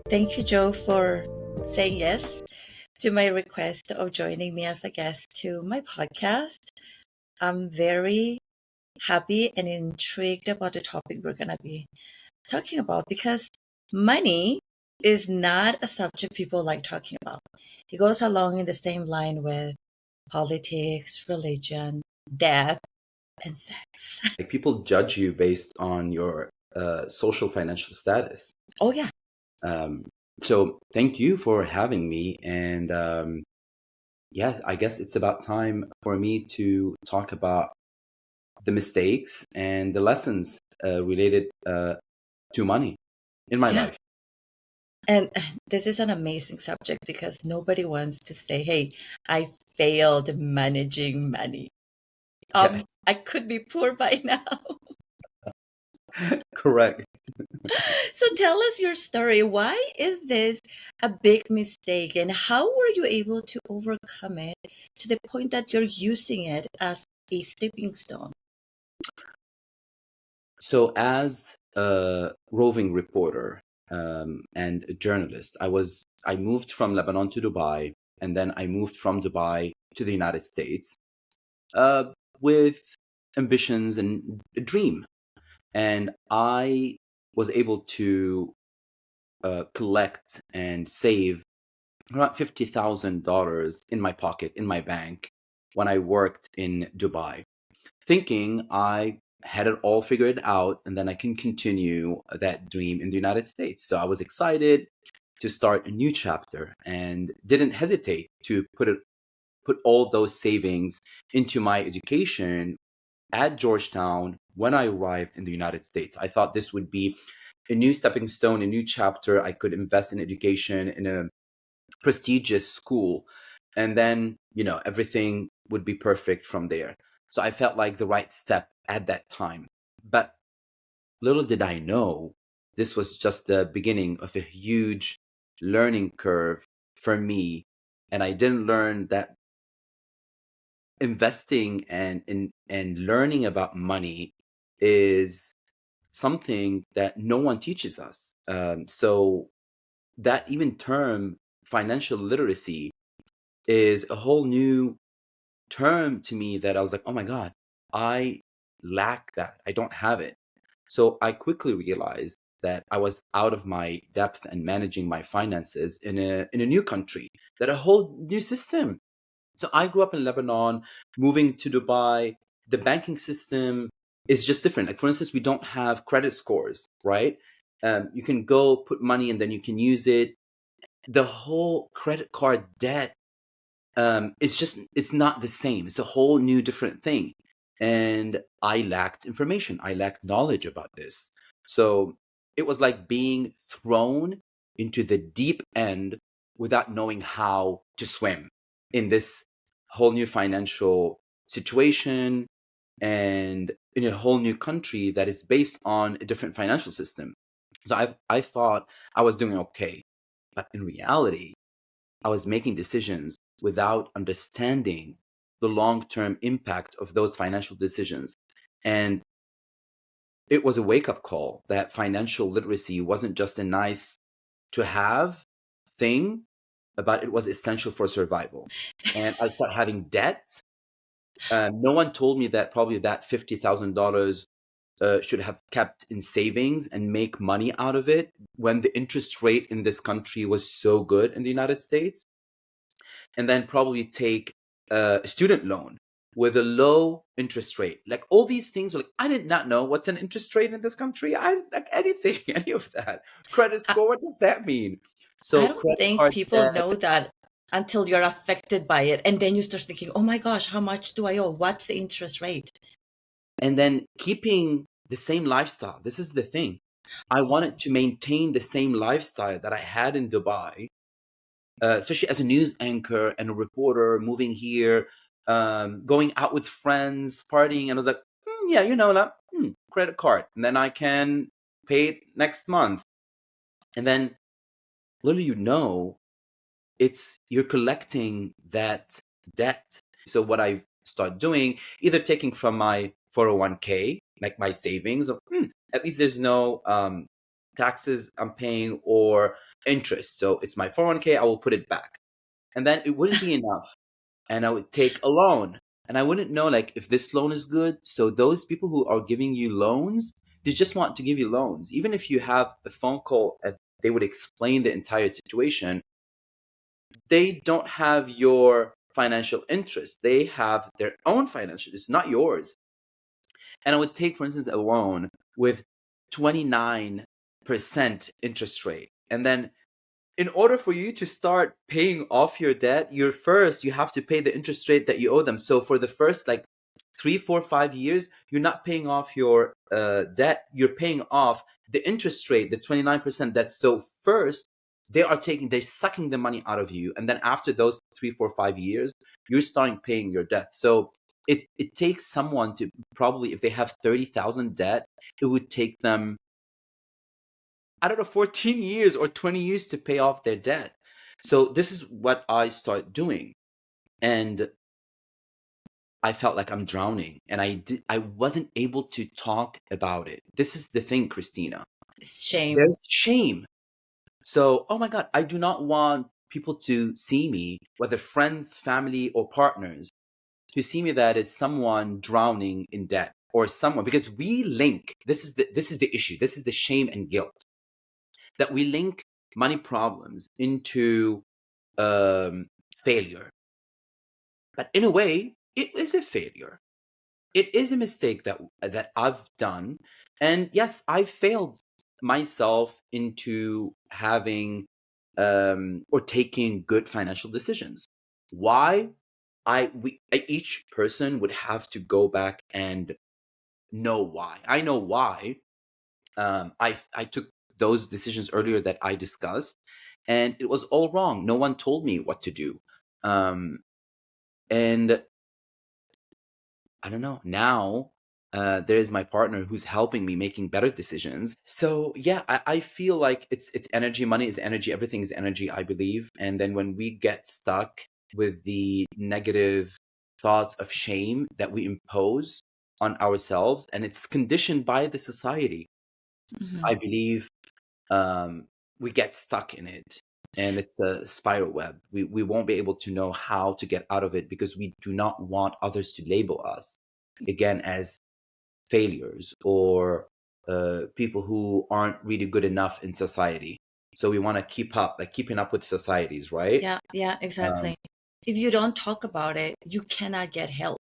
Thank you, Joe, for saying yes to my request of joining me as a guest to my podcast. I'm very happy and intrigued about the topic we're going to be talking about because money is not a subject people like talking about. It goes along in the same line with politics, religion, death, and sex. Like, people judge you based on your social financial status. Oh, yeah. So thank you for having me. And yeah, I guess it's about time for me to talk about the mistakes and the lessons related to money in my Yeah. life. And this is an amazing subject because nobody wants to say, hey, I failed managing money. Yes, I could be poor by now. correct. So tell us your story. Why is this a big mistake and how were you able to overcome it to the point that you're using it as a stepping stone? So as a roving reporter and a journalist, I moved from Lebanon to Dubai, and then I moved from Dubai to the United States uh, with ambitions and a dream. And I was able to collect and save around $50,000 in my pocket, in my bank, when I worked in Dubai, thinking I had it all figured out and then I can continue that dream in the United States. So I was excited to start a new chapter and didn't hesitate to put all those savings into my education at Georgetown when I arrived in the United States. I thought this would be a new stepping stone, a new chapter. I could invest in education in a prestigious school, and then, everything would be perfect from there. So I felt like the right step at that time. But little did I know, this was just the beginning of a huge learning curve for me. And I didn't learn that investing and learning about money is something that no one teaches us. So that even term, financial literacy, is a whole new term to me that I was like, oh my God, I lack that. I don't have it. So I quickly realized that I was out of my depth and managing my finances in a new country, that a whole new system. So I grew up in Lebanon, moving to Dubai. The banking system is just different. Like, for instance, we don't have credit scores, right? You can go put money and then you can use it. The whole credit card debt, it's not the same. It's a whole new different thing. And I lacked information. I lacked knowledge about this. So it was like being thrown into the deep end without knowing how to swim in this whole new financial situation and in a whole new country that is based on a different financial system. So I thought I was doing okay. But in reality, I was making decisions without understanding the long-term impact of those financial decisions. And it was a wake-up call that financial literacy wasn't just a nice to have thing, but it was essential for survival. And I started having debt. No one told me that probably that $50,000 should have kept in savings and make money out of it when the interest rate in this country was so good in the United States. And then probably take a student loan with a low interest rate. Like, all these things were like, I did not know what's an interest rate in this country. I like anything, any of that. Credit I, score, what does that mean? I So don't credit think card people debt, know that until you're affected by it. And then you start thinking, oh my gosh, how much do I owe? What's the interest rate? and then keeping the same lifestyle. This is the thing. I wanted to maintain the same lifestyle that I had in Dubai, especially as a news anchor and a reporter, moving here, going out with friends, partying. And I was like, yeah, that credit card. And then I can pay it next month. And then little you're collecting that debt. So what I start doing, either taking from my 401k, like my savings, of, at least there's no taxes I'm paying, or interest. So it's my 401k, I will put it back. And then it wouldn't be enough. And I would take a loan. And I wouldn't know like if this loan is good. So those people who are giving you loans, they just want to give you loans. Even if you have a phone call and they would explain the entire situation, they don't have your financial interest. They have their own financial. It's not yours. And I would take, for instance, a loan with 29% interest rate. And then in order for you to start paying off your debt, you have to pay the interest rate that you owe them. So for the first like 3, 4, 5 years, you're not paying off your debt. You're paying off the interest rate, the 29%. That's so first they're sucking the money out of you, and then after those 3, 4, 5 years, you're starting paying your debt. So it takes someone to probably, if they have 30,000 debt, it would take them, I don't know, 14 years or 20 years to pay off their debt. So this is what I start doing. And I felt like I'm drowning, and I wasn't able to talk about it. This is the thing, Christina. It's shame. There's shame. So, oh my God, I do not want people to see me, whether friends, family, or partners, to see me that as someone drowning in debt, or someone, because we link, this is the issue. This is the shame and guilt, that we link money problems into failure. But in a way, it is a failure. It is a mistake that I've done. And yes, I failed myself into having or taking good financial decisions. Why? Each person would have to go back and know why. I know why. I took those decisions earlier that I discussed, and it was all wrong. No one told me what to do. And I don't know. Now there is my partner who's helping me making better decisions. So yeah, I feel like it's energy. Money is energy. Everything is energy, I believe. And then when we get stuck with the negative thoughts of shame that we impose on ourselves, and it's conditioned by the society, I believe we get stuck in it. And it's a spiral web. We won't be able to know how to get out of it, because we do not want others to label us again as failures or people who aren't really good enough in society. So we want to keeping up with societies, right? Yeah, exactly. If you don't talk about it, you cannot get help.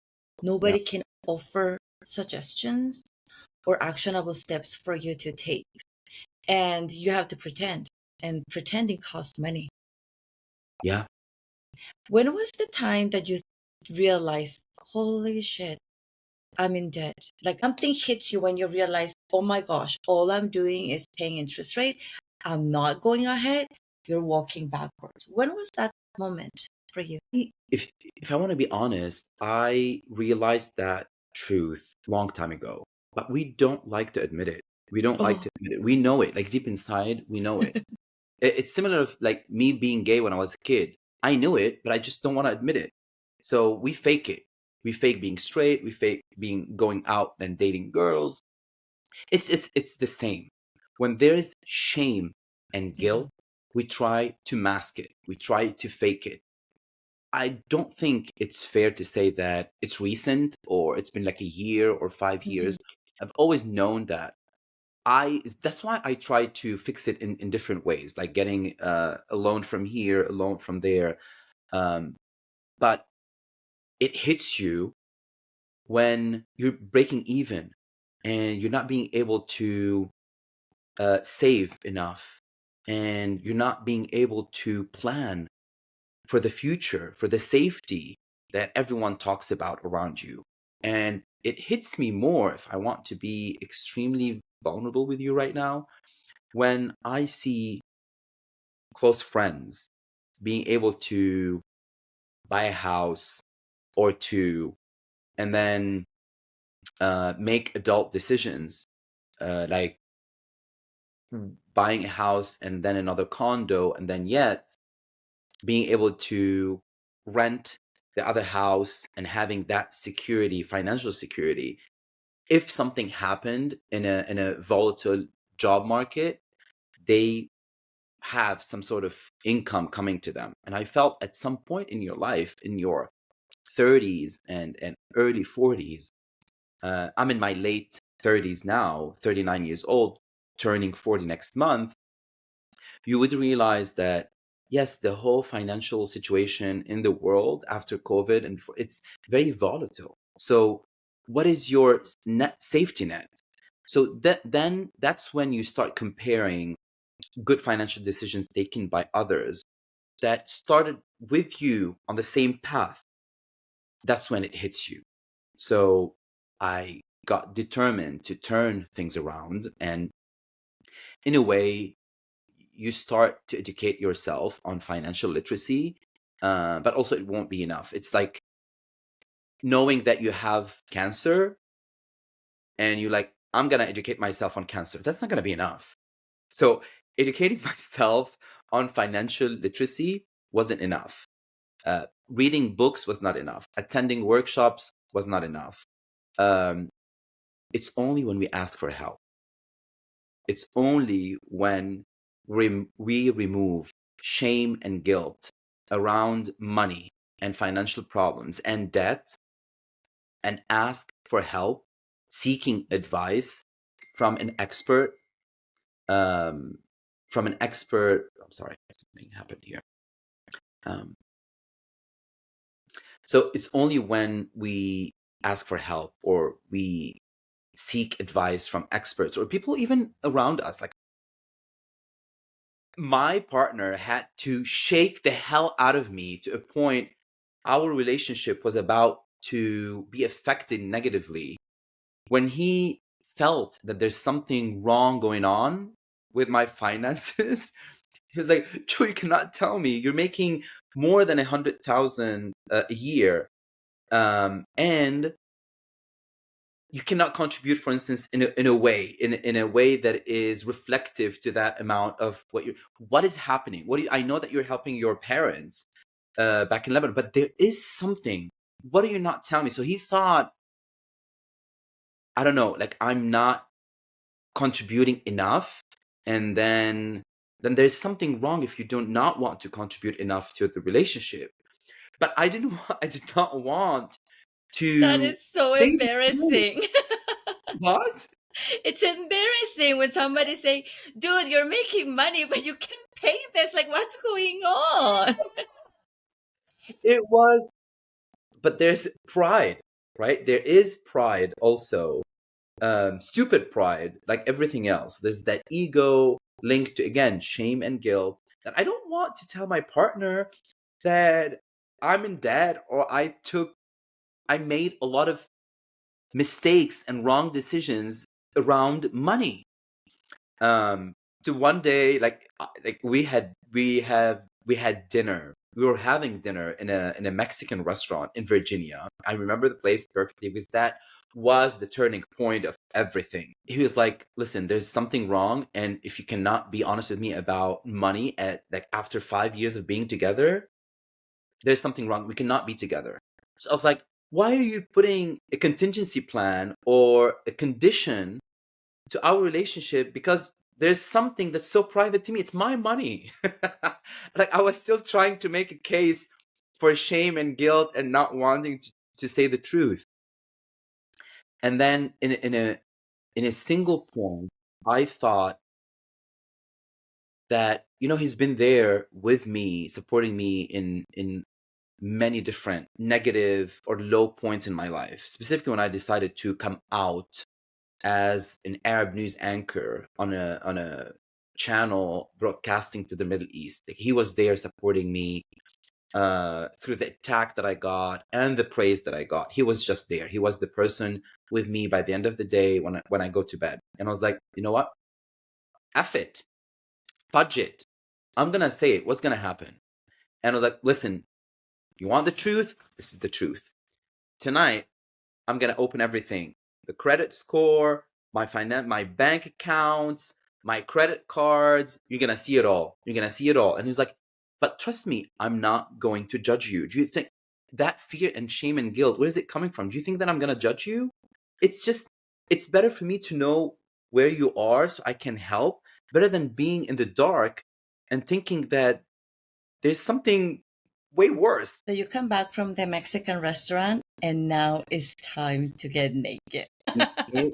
Nobody can offer suggestions or actionable steps for you to take. And you have to pretend, and pretending costs money. Yeah. When was the time that you realized, holy shit, I'm in debt? Like something hits you when you realize, oh my gosh, all I'm doing is paying interest rate. I'm not going ahead. You're walking backwards. When was that moment for you? If I want to be honest, I realized that truth long time ago, but we don't like to admit it. We don't like to admit it. We know it, like deep inside, we know it. It's similar to like me being gay when I was a kid. I knew it, but I just don't want to admit it. So we fake it. We fake being straight. We fake being going out and dating girls. It's the same. When there is shame and guilt, we try to mask it. We try to fake it. I don't think it's fair to say that it's recent or it's been like a year or 5 years. I've always known that. That's why I try to fix it in different ways, like getting a loan from here, a loan from there. But it hits you when you're breaking even and you're not being able to save enough, and you're not being able to plan for the future, for the safety that everyone talks about around you. And it hits me more, if I want to be extremely vulnerable with you right now, when I see close friends being able to buy a house or two, and then make adult decisions, like buying a house and then another condo, and then yet being able to rent the other house and having that security, financial security. If something happened in a volatile job market, they have some sort of income coming to them. And I felt at some point in your life, in your 30s and early 40s, I'm in my late 30s now, 39 years old, turning 40 next month, you would realize that, yes, the whole financial situation in the world after COVID, and it's very volatile. So what is your net safety net? So then that's when you start comparing good financial decisions taken by others that started with you on the same path. That's when it hits you. So I got determined to turn things around, and in a way, you start to educate yourself on financial literacy, but also it won't be enough. It's like knowing that you have cancer and you're like, I'm going to educate myself on cancer. That's not going to be enough. So educating myself on financial literacy wasn't enough. Reading books was not enough. Attending workshops was not enough. It's only when we ask for help. It's only when we remove shame and guilt around money and financial problems and debt, and ask for help, seeking advice from an expert. I'm sorry, something happened here. So it's only when we ask for help or we seek advice from experts or people even around us. Like, my partner had to shake the hell out of me to a point our relationship was about to be affected negatively when he felt that there's something wrong going on with my finances. He was like, Joe, you cannot tell me you're making more than 100,000 a year, and you cannot contribute, for instance, in a way that is reflective to that amount of what is happening. I know that you're helping your parents back in Lebanon, but there is something. What are you not telling me? So he thought, I don't know, like I'm not contributing enough, and then there's something wrong if you do not want to contribute enough to the relationship. But I did not want That to is so say the truth. embarrassing. What? It's embarrassing when somebody say, dude, you're making money, but you can't pay this. Like, what's going on? It was, but there's pride, right? There is pride also, stupid pride, like everything else. There's that ego linked to, again, shame and guilt, that I don't want to tell my partner that I'm in debt or I made a lot of mistakes and wrong decisions around money. To one day, like we had dinner. We were having dinner in a Mexican restaurant in Virginia. I remember the place perfectly because that was the turning point of everything. He was like, listen, there's something wrong, and if you cannot be honest with me about money after 5 years of being together, there's something wrong. We cannot be together. So I was like, why are you putting a contingency plan or a condition to our relationship? Because there's something that's so private to me. It's my money. Like, I was still trying to make a case for shame and guilt and not wanting to say the truth. And then in a single point, I thought that, he's been there with me, supporting me in many different negative or low points in my life, specifically when I decided to come out as an Arab news anchor on a channel broadcasting to the Middle East. Like, he was there supporting me through the attack that I got and the praise that I got. He was just there. He was the person with me by the end of the day when I go to bed. And I was like, you know what? F it. Fudge it. I'm going to say it. What's going to happen? And I was like, listen, you want the truth? This is the truth. Tonight, I'm going to open everything. The credit score, my bank accounts, my credit cards. You're going to see it all. You're going to see it all. And he's like, but trust me, I'm not going to judge you. Do you think that fear and shame and guilt, where is it coming from? Do you think that I'm going to judge you? It's better for me to know where you are so I can help, better than being in the dark and thinking that there's something way worse. So you come back from the Mexican restaurant and now it's time to get naked. We came,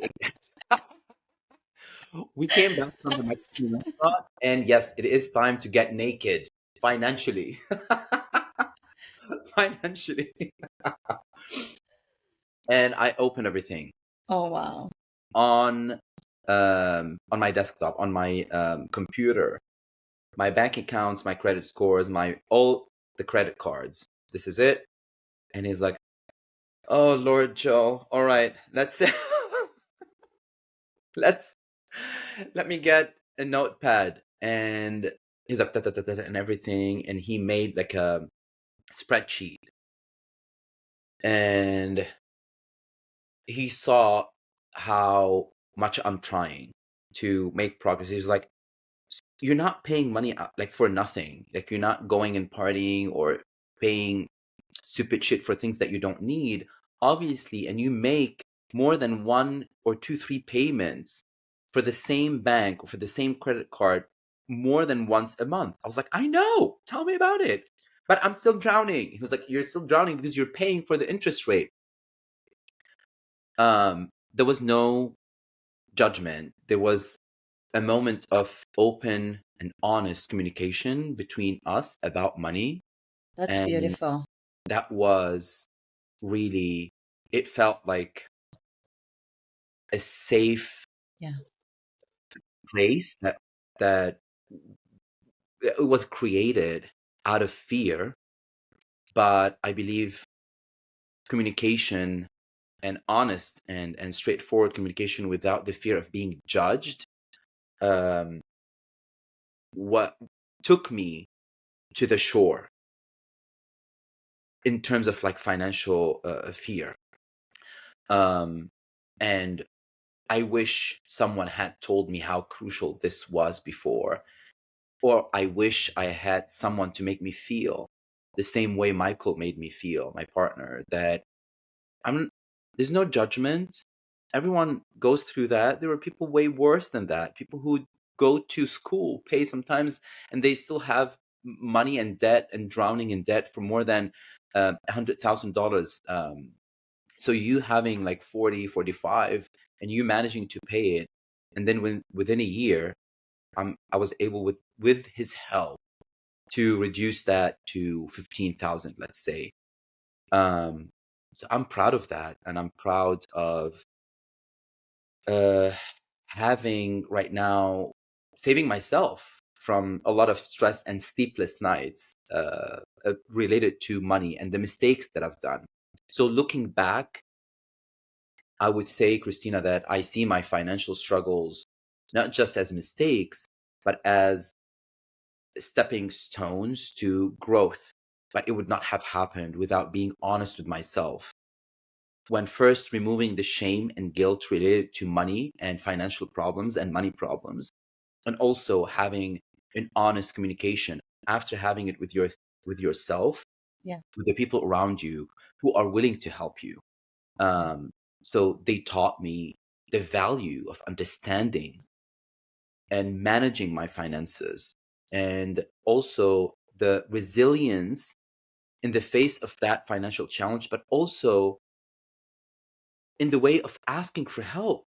we came back from the Mexican restaurant, and yes, it is time to get naked financially. Financially. And I open everything Oh, wow. on my desktop, on my computer, my bank accounts, my credit scores, my all the credit cards. This is it. And he's like, "Oh Lord, Joe, all right, let's let's let me get a notepad." And he's like, "Da, da, da, da, da," and everything, and he made like a spreadsheet, and he saw how much I'm trying to make progress. He's like, "You're not paying money out, like for nothing. Like you're not going and partying or paying stupid shit for things that you don't need, obviously, and you make more than one or two, three payments for the same bank or for the same credit card more than once a month." I was like, "I know. Tell me about it." But I'm still drowning. He was like, "You're still drowning because you're paying for the interest rate." There was no judgment. There was a moment of open and honest communication between us about money. That's And beautiful. that was really, it felt like a safe Yeah, place that it was created out of fear. But I believe communication and honest and straightforward communication without the fear of being judged, um, what took me to the shore in terms of like financial fear. And I wish someone had told me how crucial this was before, or I wish I had someone to make me feel the same way Michael made me feel, my partner, that I'm there's no judgment. Everyone goes through that. There are people way worse than that. People who go to school, pay sometimes, and they still have money and debt and drowning in debt for more than $100,000. So you having like 40, 45, and you managing to pay it, and then within a year, I was able with his help to reduce that to 15,000, let's say. Um, so I'm proud of that, and I'm proud of uh, having right now saving myself from a lot of stress and sleepless nights related to money and the mistakes that I've done. So looking back, I would say, Christina, that I see my financial struggles not just as mistakes, but as stepping stones to growth. But it would not have happened without being honest with myself. When first removing the shame and guilt related to money and financial problems and money problems, and also having an honest communication after having it with yourself, yeah, with the people around you who are willing to help you. Um, so they taught me the value of understanding and managing my finances, and also the resilience in the face of that financial challenge, but also in the way of asking for help.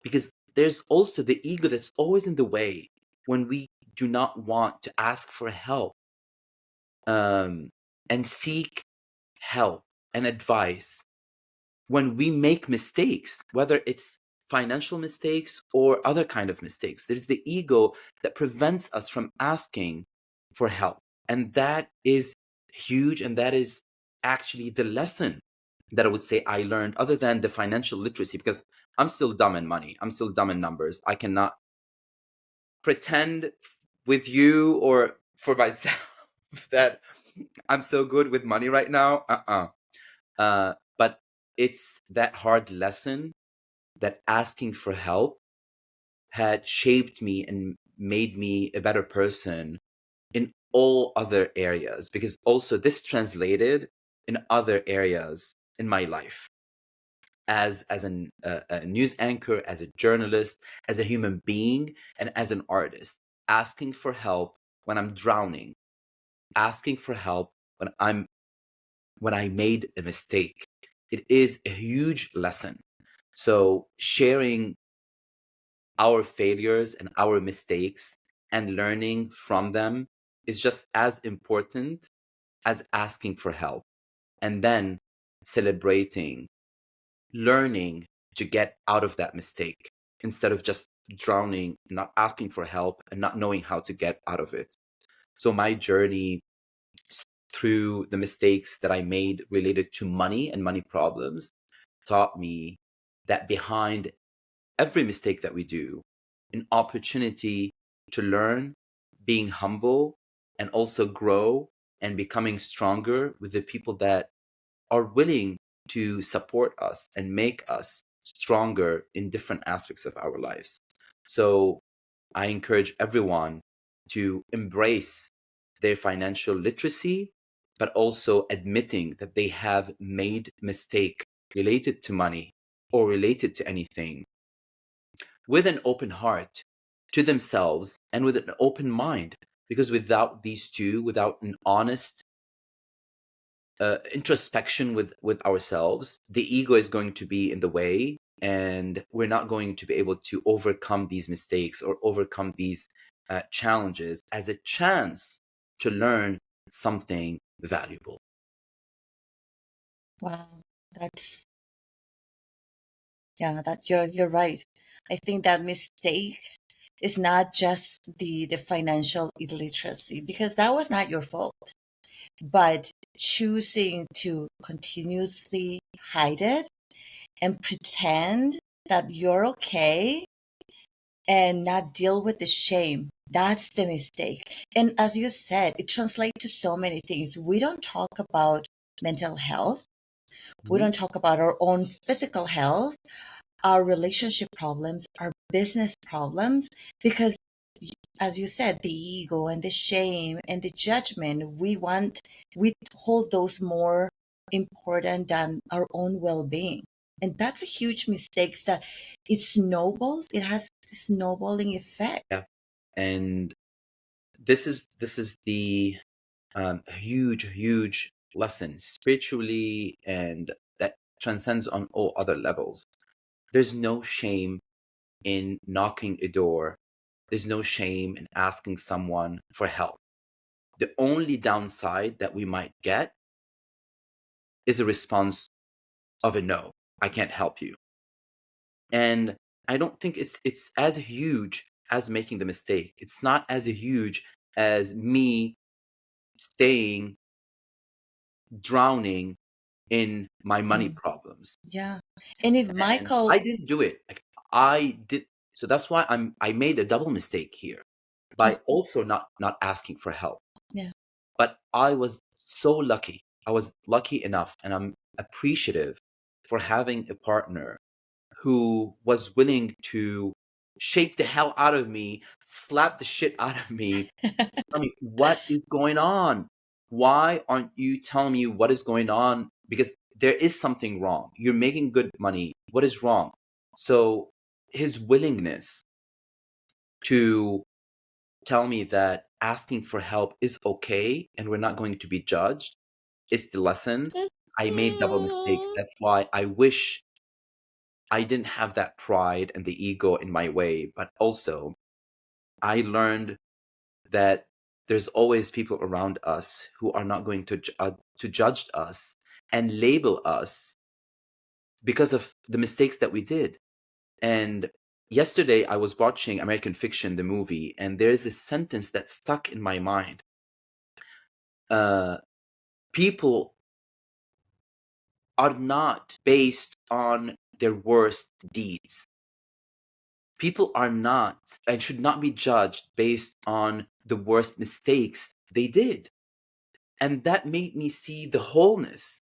Because there's also the ego that's always in the way when we do not want to ask for help, and seek help and advice when we make mistakes, whether it's financial mistakes or other kind of mistakes. There's the ego that prevents us from asking for help. And that is huge. And that is actually the lesson that I would say I learned, other than the financial literacy, because I'm still dumb in money. I'm still dumb in numbers. I cannot pretend with you or for myself that I'm so good with money right now. But it's that hard lesson that asking for help had shaped me and made me a better person in all other areas, because also this translated in other areas in my life, a news anchor, as a journalist, as a human being, and as an artist. Asking for help when I'm drowning, asking for help when I made a mistake. It is a huge lesson. So sharing our failures and our mistakes and learning from them is just as important as asking for help. And then celebrating, learning to get out of that mistake instead of just drowning, not asking for help, and not knowing how to get out of it. So my journey through the mistakes that I made related to money and money problems taught me that behind every mistake that we do, an opportunity to learn, being humble, and also grow and becoming stronger with the people that are willing to support us and make us stronger in different aspects of our lives. So I encourage everyone to embrace their financial literacy, but also admitting that they have made mistake related to money or related to anything with an open heart to themselves and with an open mind. Because without these two, without an honest introspection with ourselves, the ego is going to be in the way, and we're not going to be able to overcome these mistakes or overcome these challenges as a chance to learn something valuable. Wow, that's yeah, that's you're right. I think that mistake is not just the financial illiteracy, because that was not your fault, but choosing to continuously hide it and pretend that you're okay and not deal with the shame. That's the mistake. And as you said, it translates to so many things. We don't talk about mental health. We Mhm. don't talk about our own physical health, our relationship problems, our business problems, because as you said, the ego and the shame and the judgment, we hold those more important than our own well-being. And that's a huge mistake that it snowballs. It has a snowballing effect. Yeah, and this is the huge lesson spiritually, and that transcends on all other levels. There's no shame in knocking a door. There's no shame in asking someone for help. The only downside that we might get is a response of a no, I can't help you. And I don't think it's as huge as making the mistake. It's not as huge as me staying drowning in my money Mm, problems. yeah. And if And Michael, I didn't do it. Like, I did. So that's why I made a double mistake here yeah, by also not asking for help. yeah. But I was so lucky. I was lucky enough, and I'm appreciative for having a partner who was willing to shake the hell out of me, slap the shit out of me, tell me what is going on. Why aren't you telling me what is going on? Because there is something wrong. You're making good money. What is wrong? So his willingness to tell me that asking for help is okay and we're not going to be judged is the lesson. I made double mistakes. That's why I wish I didn't have that pride and the ego in my way, but also I learned that there's always people around us who are not going to judge us and label us because of the mistakes that we did. And yesterday I was watching American Fiction, the movie, and there's a sentence that stuck in my mind. Uh, People are not based on their worst deeds. People are not and should not be judged based on the worst mistakes they did. And that made me see the wholeness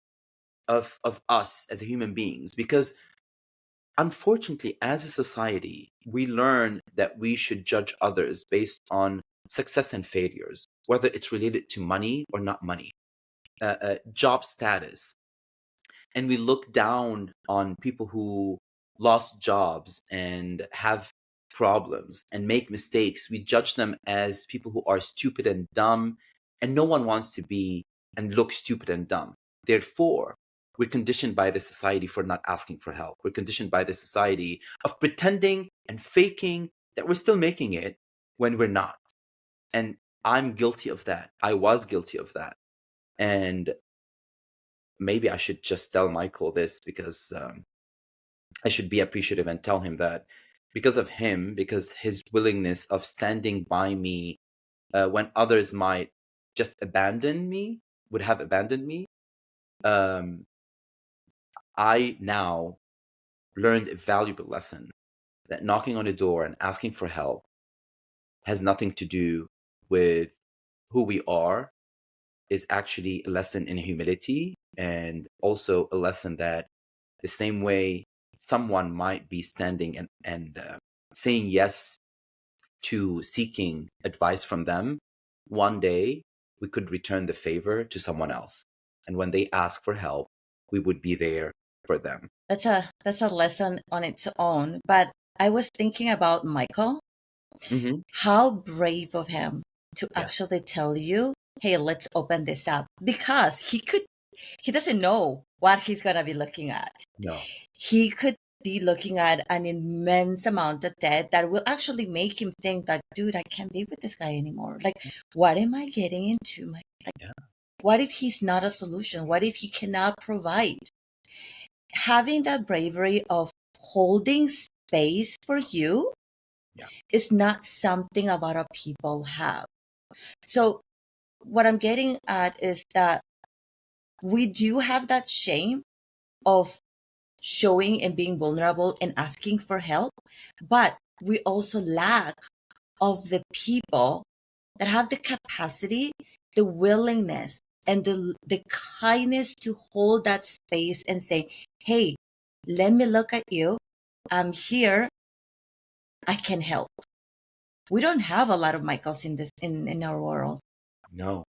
of us as human beings, because unfortunately as a society we learn that we should judge others based on success and failures, whether it's related to money or not money, job status, and we look down on people who lost jobs and have problems and make mistakes, we judge them as people who are stupid and dumb, and no one wants to be and look stupid and dumb. Therefore, we're conditioned by the society for not asking for help. We're conditioned by the society of pretending and faking that we're still making it when we're not. And I'm guilty of that. I was guilty of that. And maybe I should just tell Michael this, because I should be appreciative and tell him that because of him, because his willingness of standing by me when others might just abandon me, would have abandoned me, um, I now learned a valuable lesson that knocking on a door and asking for help has nothing to do with who we are, is actually a lesson in humility, and also a lesson that the same way someone might be standing and saying yes to seeking advice from them, one day we could return the favor to someone else. And when they ask for help, we would be there for them. That's a lesson on its own. But I was thinking about Michael. Mm-hmm. How brave of him to Yeah. actually tell you, hey, let's open this up, because he doesn't know what he's going to be looking at. No. He could be looking at an immense amount of debt that will actually make him think that, dude, I can't be with this guy anymore. Like, what am I getting into? Yeah. What if he's not a solution? What if he cannot provide? Having that bravery of holding space for you Yeah. is not something a lot of people have. So what I'm getting at is that we do have that shame of showing and being vulnerable and asking for help, but we also lack of the people that have the capacity, the willingness, and the kindness to hold that space and say, hey, let me look at you. I'm here. I can help. We don't have a lot of Michaels in our world. No.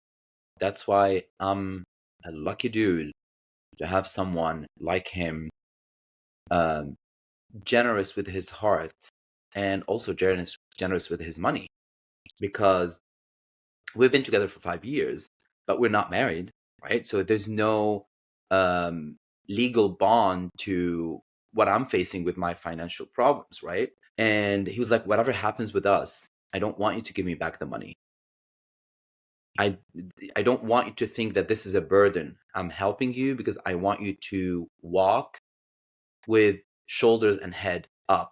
That's why I'm a lucky dude to have someone like him, um, generous with his heart and also generous with his money, because we've been together for 5 years, but we're not married, right? So there's no legal bond to what I'm facing with my financial problems, right? And he was like, whatever happens with us, I don't want you to give me back the money. I I don't want you to think that this is a burden. I'm helping you because I want you to walk with shoulders and head up.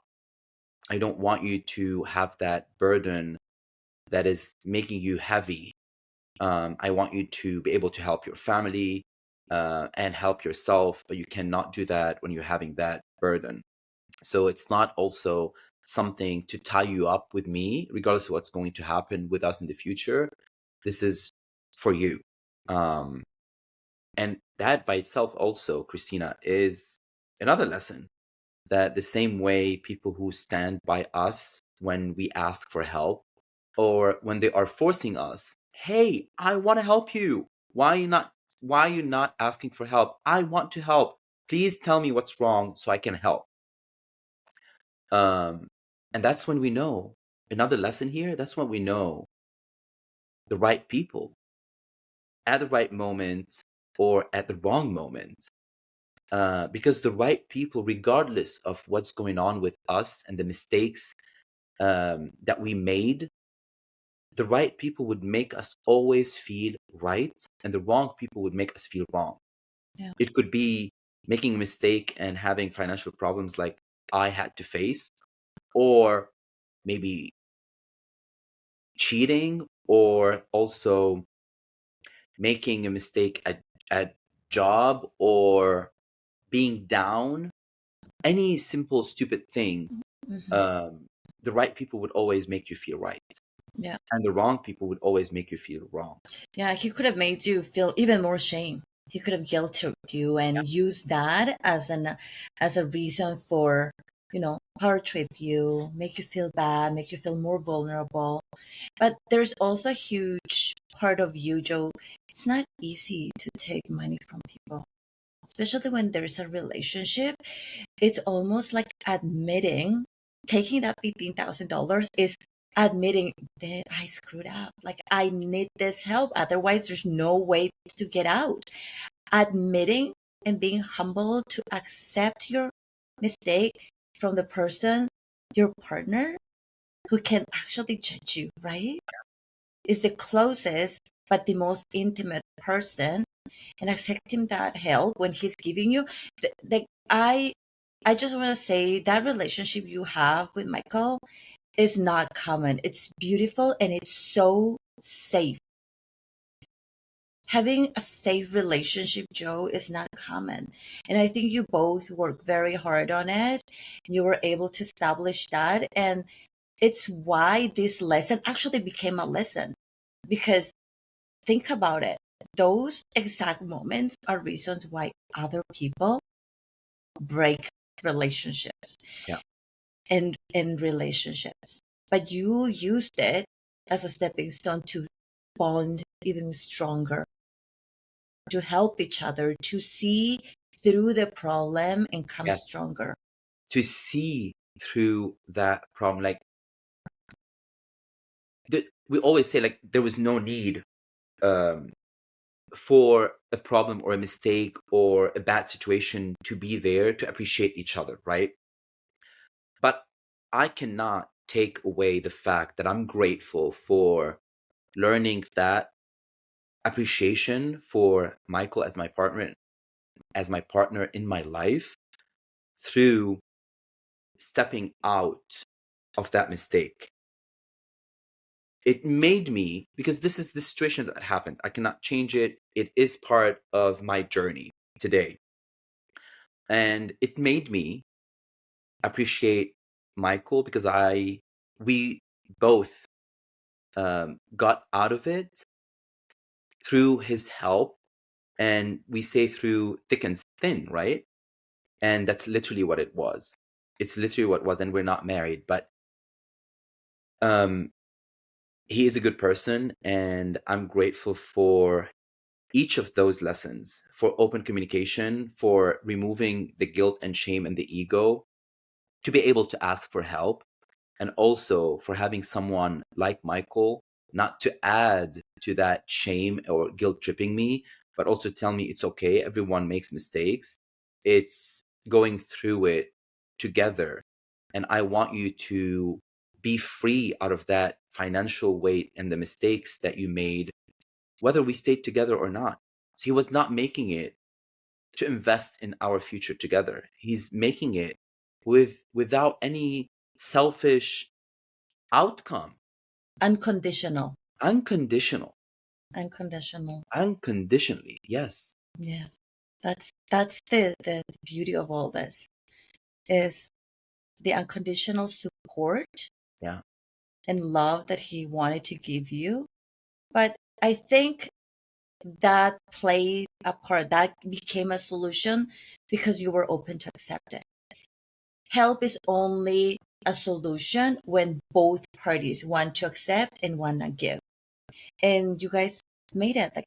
I don't want you to have that burden that is making you heavy. I want you to be able to help your family and help yourself, but you cannot do that when you're having that burden. So it's not also something to tie you up with me, regardless of what's going to happen with us in the future. This is for you. Um, and that by itself also, Christina, is another lesson, that the same way people who stand by us when we ask for help, or when they are forcing us, hey, I want to help you. Why are you not asking for help? I want to help. Please tell me what's wrong so I can help. Um, and that's when we know, another lesson here, that's when we know the right people at the right moment or at the wrong moment. Because the right people, regardless of what's going on with us and the mistakes that we made, the right people would make us always feel right, and the wrong people would make us feel wrong. Yeah. It could be making a mistake and having financial problems like I had to face, or maybe cheating, or also making a mistake at job, or being down, any simple stupid thing. Mm-hmm. The right people would always make you feel right, Yeah. and the wrong people would always make you feel wrong. Yeah, he could have made you feel even more shame. He could have guilt tripped you Yeah. and used that as a reason for, power trip you, make you feel bad, make you feel more vulnerable. But there's also a huge part of you, Joe. It's not easy to take money from people, especially when there's a relationship. It's almost like admitting taking that $15,000 is admitting that I screwed up. Like, I need this help. Otherwise, there's no way to get out. Admitting and being humble to accept your mistake from the person, your partner, who can actually judge you, right? Is the closest but the most intimate person, and accepting that help when he's giving you the I just want to say that relationship you have with Michael is not common. It's beautiful and it's so safe. Having a safe relationship, Joe, is not common. And I think you both worked very hard on it. And you were able to establish that. And it's why this lesson actually became a lesson. Because think about it. Those exact moments are reasons why other people break relationships Yeah. and in relationships. But you used it as a stepping stone to bond even stronger, to help each other, to see through the problem and come Yes. stronger. To see through that problem, like we always say, like there was no need um, for a problem or a mistake or a bad situation to be there to appreciate each other, right? But I cannot take away the fact that I'm grateful for learning that appreciation for Michael as my partner in my life through stepping out of that mistake. It made me, because this is the situation that happened. I cannot change it. It is part of my journey today. And it made me appreciate Michael because we both got out of it through his help, and we say through thick and thin, right? And that's literally what it was. It's literally what it was, and we're not married, but he is a good person, and I'm grateful for each of those lessons, for open communication, for removing the guilt and shame and the ego, to be able to ask for help, and also for having someone like Michael not to add to that shame or guilt tripping me, but also tell me it's okay. Everyone makes mistakes. It's going through it together. And I want you to be free out of that financial weight and the mistakes that you made, whether we stayed together or not. So he was not making it to invest in our future together. He's making it without any selfish outcome. Unconditional. Unconditional. Unconditional. Unconditionally. Yes. Yes. That's the beauty of all this is the unconditional support Yeah. and love that he wanted to give you. But I think that played a part, that became a solution because you were open to accept it. Help is only a solution when both parties want to accept and want to give. And you guys made it. Like,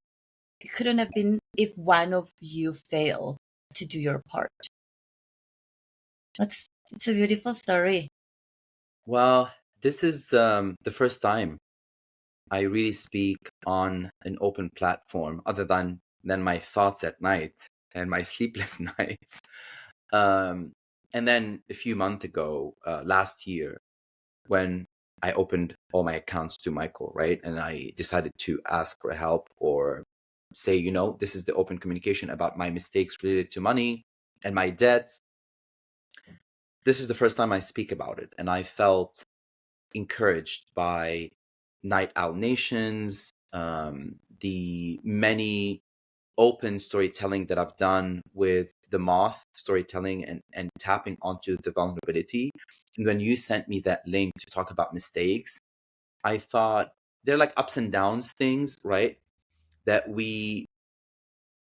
it couldn't have been if one of you failed to do your part. It's a beautiful story. Well, this is the first time I really speak on an open platform other than my thoughts at night and my sleepless nights. And then a few months ago, last year, when I opened all my accounts to Michael, right? And I decided to ask for help or say, this is the open communication about my mistakes related to money and my debts. This is the first time I speak about it. And I felt encouraged by Night Owl Nations, the many open storytelling that I've done with the moth storytelling and tapping onto the vulnerability. And when you sent me that link to talk about mistakes, I thought they're like ups and downs things, right? That we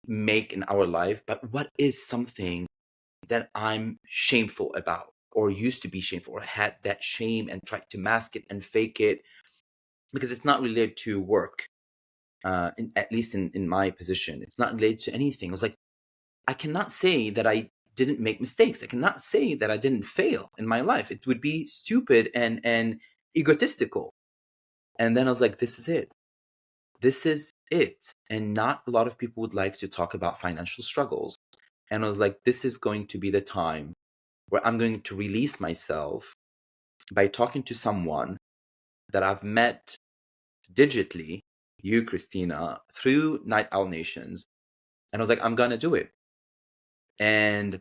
make in our life. But what is something that I'm shameful about or used to be shameful or had that shame and tried to mask it and fake it because it's not related to work, at least in my position. It's not related to anything. I was like, I cannot say that I didn't make mistakes. I cannot say that I didn't fail in my life. It would be stupid and egotistical. And then I was like, this is it. This is it. And not a lot of people would like to talk about financial struggles. And I was like, this is going to be the time where I'm going to release myself by talking to someone that I've met digitally, you, Christina, through Night Owl Nations. And I was like, I'm going to do it. And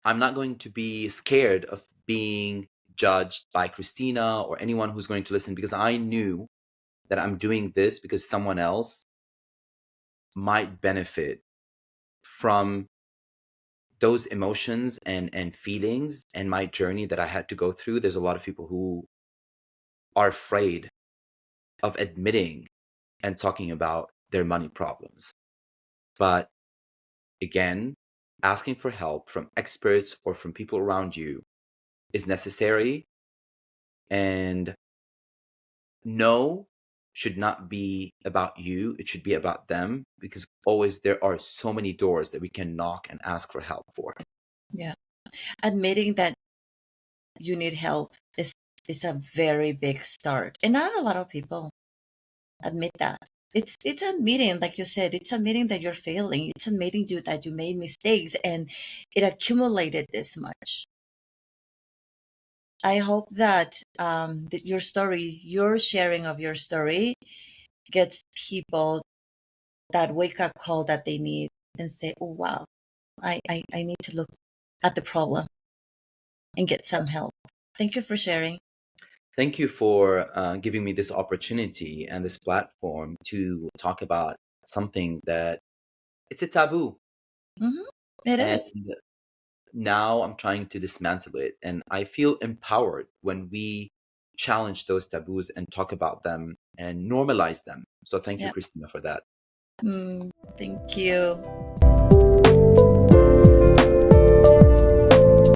I'm not going to be scared of being judged by Christina or anyone who's going to listen, because I knew that I'm doing this because someone else might benefit from those emotions and feelings and my journey that I had to go through. There's a lot of people who are afraid of admitting and talking about their money problems. But again, asking for help from experts or from people around you is necessary. And no should not be about you. It should be about them, because always there are so many doors that we can knock and ask for help for. Yeah. Admitting that you need help is a very big start. And not a lot of people admit that. It's admitting, like you said, it's admitting that you're failing. It's admitting that you made mistakes and it accumulated this much. I hope that that your story, your sharing of your story, gets people that wake up call that they need and say, oh wow, I need to look at the problem and get some help. Thank you for sharing. Thank you for giving me this opportunity and this platform to talk about something that it's a taboo. It And is. now I'm trying to dismantle it. And I feel empowered when we challenge those taboos and talk about them and normalize them. So thank you, Yeah. Christina, for that. Thank you.